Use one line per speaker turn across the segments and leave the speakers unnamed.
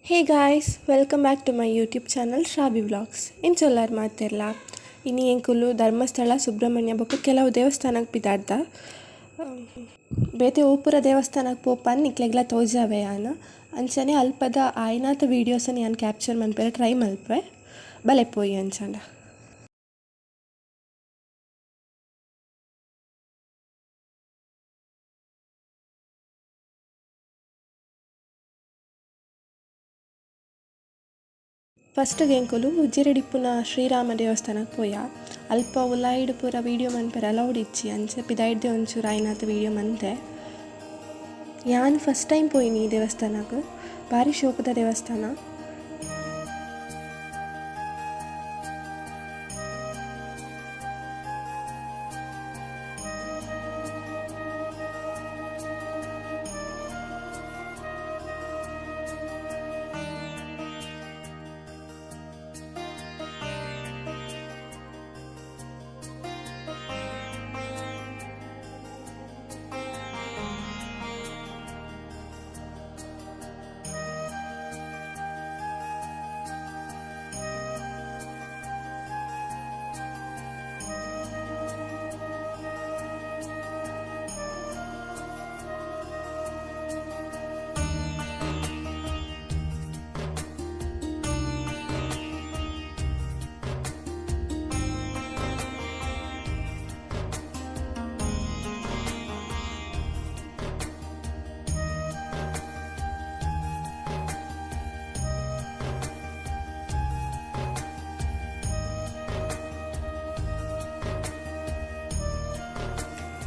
Hey guys, welcome back to my YouTube channel Shrabi Vlogs. In ಚೊಲ್ಲಾರ್ ಮಾತಿರಲ್ಲ ಇನ್ನು ಎಂಕುಲು ಧರ್ಮಸ್ಥಳ ಸುಬ್ರಹ್ಮಣ್ಯ ಬೊಕ್ಕ ಕೆಲವು ದೇವಸ್ಥಾನಕ್ಕೆ ಬಿದ್ದಾಡ್ದ ಬೇತೆ ಓಪುರ ದೇವಸ್ಥಾನಕ್ಕೆ ಪೋಪನ್ ನಿಕ್ಲೆಗ್ಲ ತೋಜಾವೆ ಯಾನ ಅಂಚನೆ ಅಲ್ಪದ ಆಯ್ನಾತ ವೀಡಿಯೋಸನ್ನು ನಾನು ಕ್ಯಾಪ್ಚರ್ ಮನ್ಪೇರೆ ಟ್ರೈ ಮಲ್ಪೆ ಬಲೆ ಪೋಯಿ ಅಂಚಂಡ. ಫಸ್ಟ್ ಎಂಕುಲು ಉಜ್ಜಿರೆಡಿಪ್ಪುನ ಶ್ರೀರಾಮ ದೇವಸ್ಥಾನಕ್ಕೆ ಪೋಯ ಅಲ್ಪ ಉಲಾಯಿಡ್ ಪೂರ ವೀಡಿಯೋ ಮನ್ಪೆರೆ ಅಲೌಡ್ ಇಚ್ಚಿ ಅಂಚೆ ಪಿದಾಯ್ದೆ ಒಂಚೂರು ಆಯ್ನಾತ ವೀಡಿಯೋ ಮಂತೆ. ಯಾನ್ ಫಸ್ಟ್ ಟೈಮ್ ಪೋಯಿನಿ ಈ ದೇವಸ್ಥಾನಕ್ಕೆ, ಭಾರಿ ಶೋಕದ ದೇವಸ್ಥಾನ.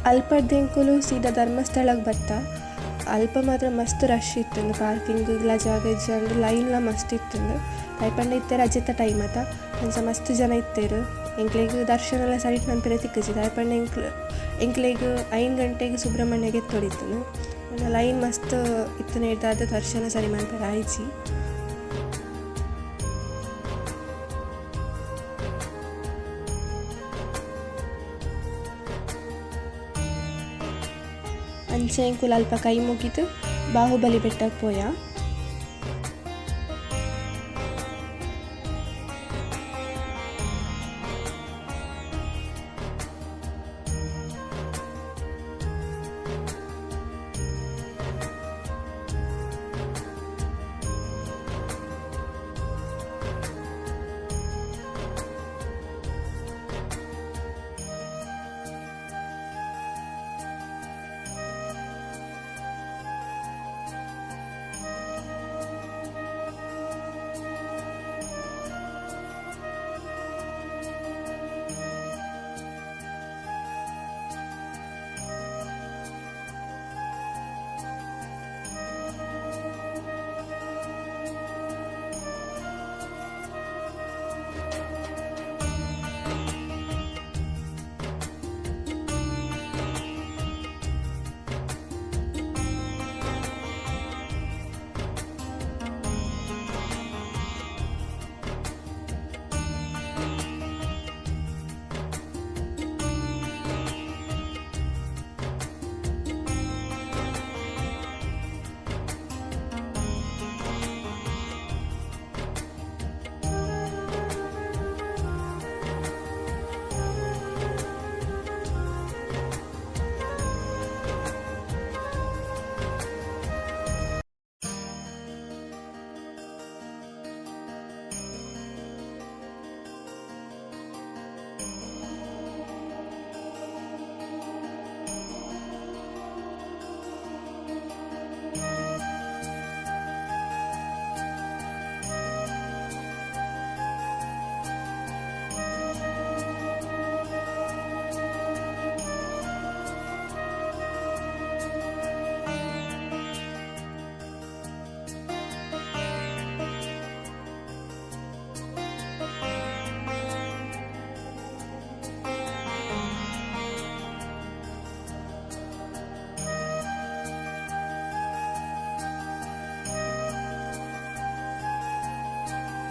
ಅಲ್ಪಡ್ದೆಂಕುಲು ಸೀದಾ ಧರ್ಮಸ್ಥಳಕ್ಕೆ ಬತ್ತ. ಅಲ್ಪ ಮಾತ್ರ ಮಸ್ತ್ ರಶ್ ಇತ್ತಂದು, ಪಾರ್ಕಿಂಗ್ಲ ಜಾಗ ಇಜ್ಜಂಡು ಲೈನ್ಲ ಮಸ್ತ್ ಇತ್ತಂದು. ಪೈಪಂಡ ಇತ್ತೇರು ಅಜ್ಜೆತ್ತ ಟೈಮ್ ಅತ ಅಂಚ ಮಸ್ತ್ ಜನ ಇತ್ತೇರು. ಎಂಕ್ಲೆಗ್ ದರ್ಶನ ಎಲ್ಲ ಸೈಟ್ ಮನ್ಪೆರೆ ತಿಕ್ಕಜಿದ ಪೈಪಂಡ ಎಂಕ್ಲೆಗ್ 5 ಗಂಟೆಗೆ ಸುಬ್ರಹ್ಮಣ್ಯಗೆ ಎತ್ತೊಡಿತ್ತನು. ಲೈನ್ ಮಸ್ತ್ ಇತ್ತನ ಇಡ್ದಾದ ದರ್ಶನ ಸರಿ ಮನ್ಪೆರೆ ಆಯ್ಚಿ. ಅಂಚೆ ಎಂಕುಲು ಅಲ್ಪ ಕೈ ಮುಗಿದು ಬಾಹುಬಲಿ ಬೆಟ್ಟಕ್ಕೆ ಪೋಯ.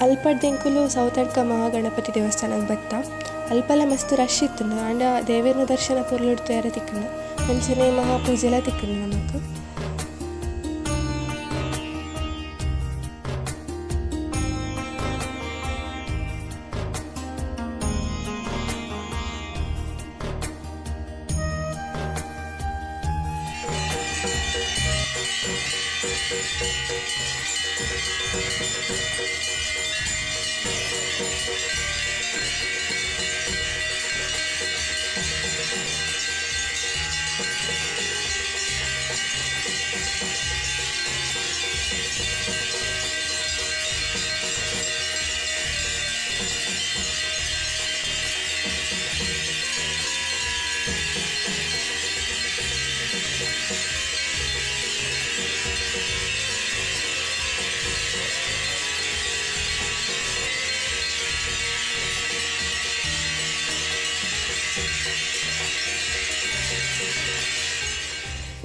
ಅಲ್ಪಡ್ದೆಂಕುಲು ಸೌತಡ್ಕ ಮಹಾಗಣಪತಿ ದೇವಸ್ಥಾನಕ್ಕೆ ಬತ್ತ. ಅಲ್ಪಲ ಮಸ್ತ್ ರಶ್ ಇತ್ತು ಆಂಡ ದೇವೇರ್ನ ದರ್ಶನ ಪೊರ್ಲುಡ್ ತಯಾರ ತಿಕ್ಕಂಡು ಅಂಚನೆ ಮಹಾಪೂಜೆಲ ತಿಕ್ಕಂಡು ನಮಕ್.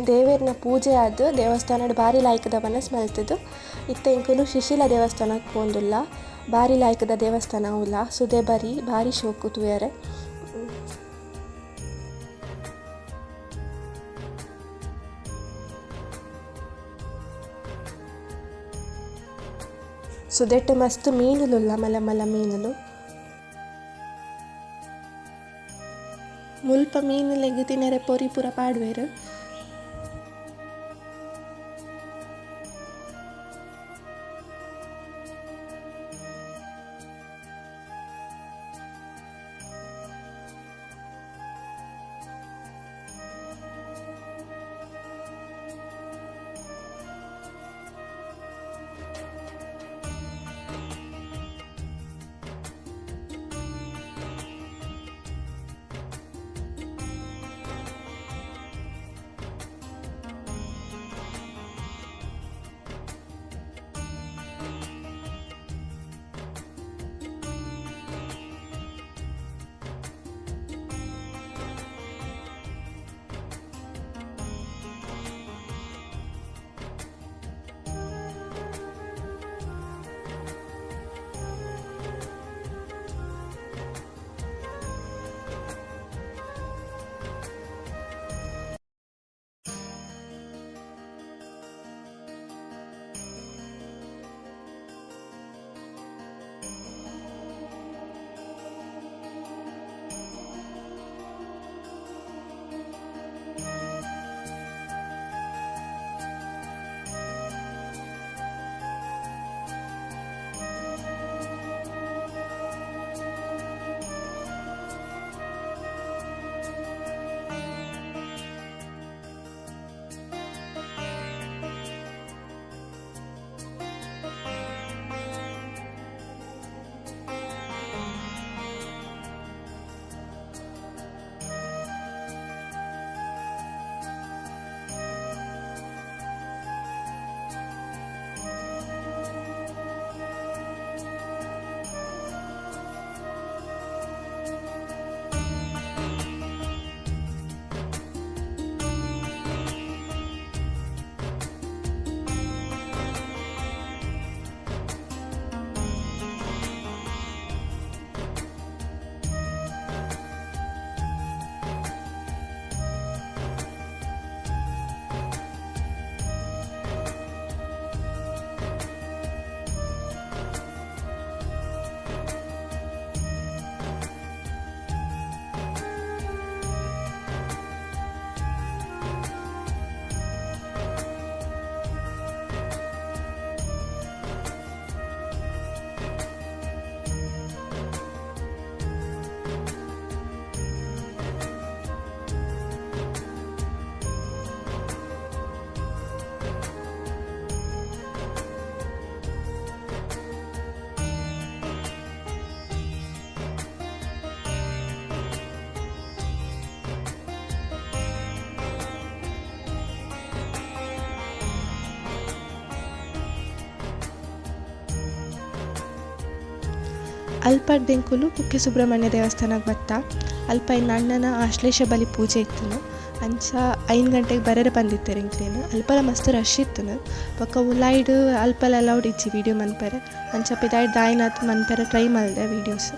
ದೇವೇರ್ನ ಪೂಜೆ ಆದ ದೇವಸ್ಥಾನಡ್ ಬಾರಿ ಲಾಯ್ಕದ ಮನಸ್ಸು ಮಲ್ತದು. ಇತ್ತೆ ಇಂಕುಲು ಶಿಶಿಲ ದೇವಸ್ಥಾನಕ್ಕೆ ಪೋಂದುಲ್ಲ. ಬಾರಿ ಲಾಯ್ಕದ ದೇವಸ್ಥಾನ ಉಲ್ಲ ಸುದೆ ಬಾರಿ ಶೋಕು ತೂಯರೆ. ಸುದೆಟ್ಟು ಮಸ್ತ್ ಮೀನುಲುಲ್ಲ ಮಲ್ಲ ಮಲ್ಲ ಮೀನುಲು. ಮುಲ್ಪ ಮೀನುಲೆಗ್ ತಿನ್ನರೆ ಪೊರಿ ಪೂರ ಪಾಡ್ವೆರ್. ಅಲ್ಪಡ್ದೆಂಕುಲು ಕುಕ್ಕೆ ಸುಬ್ರಹ್ಮಣ್ಯ ದೇವಸ್ಥಾನಕ್ಕೆ ಬತ್ತ. ಅಲ್ಪ ಇನ್ನು ಅಣ್ಣನ ಆಶ್ಲೇಷ ಬಲಿ ಪೂಜೆ ಇತ್ತನು. ಅಂಚ 5 ಗಂಟೆಗೆ ಬರರೆ ಬಂದಿತ್ತಾರೆ ಇಂಕ್ಲೇನು. ಅಲ್ಪಲ ಮಸ್ತ್ ರಶ್ ಇತ್ತನು. ಬೊಕ್ಕ ಉಲಾಯ್ಡ್ ಅಲ್ಪಲ ಅಲೌಡ್ ಇಜ್ಜಿ ವೀಡಿಯೋ ಮನ್ಪರೆ. ಅಂಚ ಪಿದಾಯ್ಡ್ ದಾಯಿನಾಥ್ ಮನ್ಪರೆ ಟ್ರೈ ಮಾಡಿದೆ ವೀಡಿಯೋಸ್.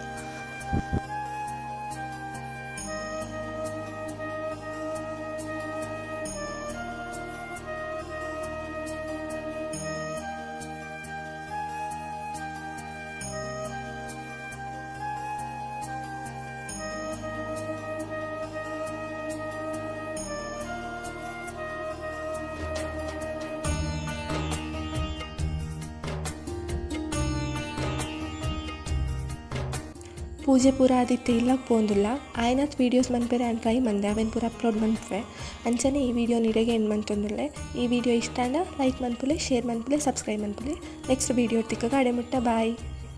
ಪೂಜೆ ಪೂರ ಆದಿತ್ತೆ ಇಲ್ಲಕ್ಕೆ ಪೋಂದಿಲ್ಲ ಆಯ್ನತ್ ವೀಡಿಯೋಸ್ ಮನ್ಪೆರೆ ಆ್ಯಂಡ್ ಟ್ರೈ ಮಂದೆ ಅವೇನು ಪೂರ ಅಪ್ಲೋಡ್ ಮನ್ಪೆ ಅಂಚನೆ ಈ ವಿಡಿಯೋ ನಿಡೆಗೆ ಏನು ಮಂತೊಂದುಲ್ಲೆ. ಈ ವಿಡಿಯೋ ಇಷ್ಟ ಲೈಕ್ ಮನ್ಪುಲೆ, ಶೇರ್ ಮನ್ಪುಲೆ, ಸಬ್ಸ್ಕ್ರೈಬ್ ಮನ್ಪುಲೆ. ನೆಕ್ಸ್ಟ್ ವಿಡಿಯೋ ತಿಕ್ಕ ಗಾಡೆ ಮುಟ್ಟ ಬಾಯ್.